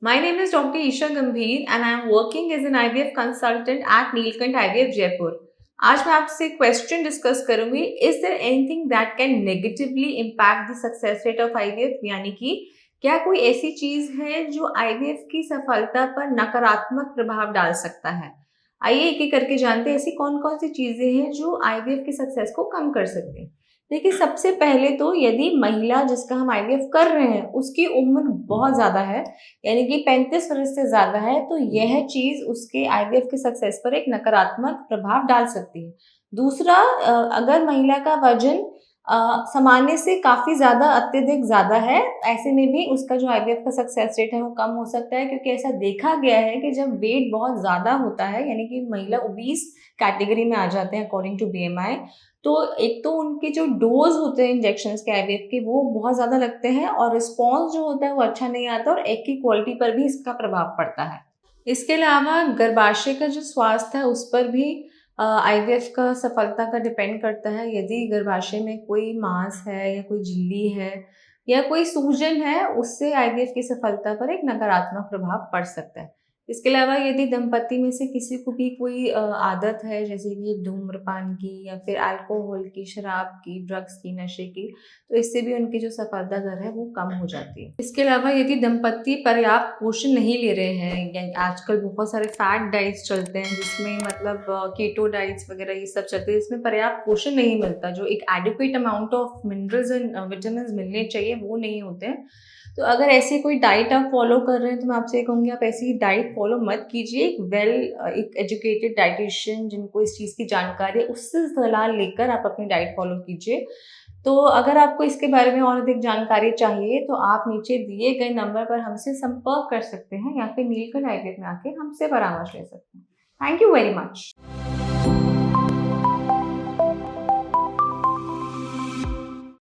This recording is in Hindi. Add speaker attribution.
Speaker 1: My name is Dr. Isha Gambhir and I am working as an IVF consultant at Neelkant IVF Jaipur. आज मैं आपसे क्वेश्चन डिस्कस करूंगी, is there anything that can negatively impact the success rate of IVF, यानी कि क्या कोई ऐसी चीज है जो आईवीएफ की सफलता पर नकारात्मक प्रभाव डाल सकता है। आइए एक एक करके जानते हैं ऐसी कौन कौन सी चीजें हैं जो आईवीएफ की सक्सेस को कम कर सकती हैं। देखिए, सबसे पहले तो यदि महिला जिसका हम आईवीएफ कर रहे हैं उसकी उम्र बहुत ज़्यादा है, यानी कि 35 वर्ष से ज़्यादा है, तो यह चीज़ उसके आईवीएफ की सक्सेस पर एक नकारात्मक प्रभाव डाल सकती है। दूसरा, अगर महिला का वजन सामान्य से काफ़ी ज़्यादा अत्यधिक ज़्यादा है, ऐसे में भी उसका जो आईवीएफ का सक्सेस रेट है वो कम हो सकता है, क्योंकि ऐसा देखा गया है कि जब वेट बहुत ज़्यादा होता है, यानी कि महिला ओबीस कैटेगरी में आ जाते हैं अकॉर्डिंग टू बीएमआई, तो एक तो उनके जो डोज होते हैं इंजेक्शंस के आईवीएफ के वो बहुत ज़्यादा लगते हैं और रिस्पॉन्स जो होता है वो अच्छा नहीं आता और एग की क्वालिटी पर भी इसका प्रभाव पड़ता है। इसके अलावा गर्भाशय का जो स्वास्थ्य है उस पर भी आईवीएफ का सफलता का डिपेंड करता है। यदि गर्भाशय में कोई मांस है या कोई झिल्ली है या कोई सूजन है, उससे आईवीएफ की सफलता पर एक नकारात्मक प्रभाव पड़ सकता है। इसके अलावा यदि दंपति में से किसी को भी कोई आदत है, जैसे कि धूम्रपान की या फिर अल्कोहल की, शराब की, ड्रग्स की, नशे की, तो इससे भी उनकी जो सफलता दर है वो कम हो जाती है। इसके अलावा यदि दंपति पर्याप्त पोषण नहीं ले रहे हैं, या आजकल बहुत सारे फैट डाइट्स चलते हैं जिसमें मतलब कीटो डाइट्स वगैरह ये सब चलते हैं, इसमें पर्याप्त पोषण नहीं मिलता, जो एक adequate amount of minerals and vitamin मिलने चाहिए वो नहीं होते हैं। तो अगर ऐसी कोई डाइट आप फॉलो कर रहे हैं तो मैं आपसे ये कहूँगी आप ऐसी डाइट फॉलो मत कीजिए। एक एजुकेटेड डाइटिशियन जिनको इस चीज़ की जानकारी है उससे सलाह लेकर आप अपनी डाइट फॉलो कीजिए। तो अगर आपको इसके बारे में और अधिक जानकारी चाहिए तो आप नीचे दिए गए नंबर पर हमसे संपर्क कर सकते हैं या फिर नीलकंठ आईवीएफ में आके हमसे परामर्श ले सकते हैं। Thank you very much.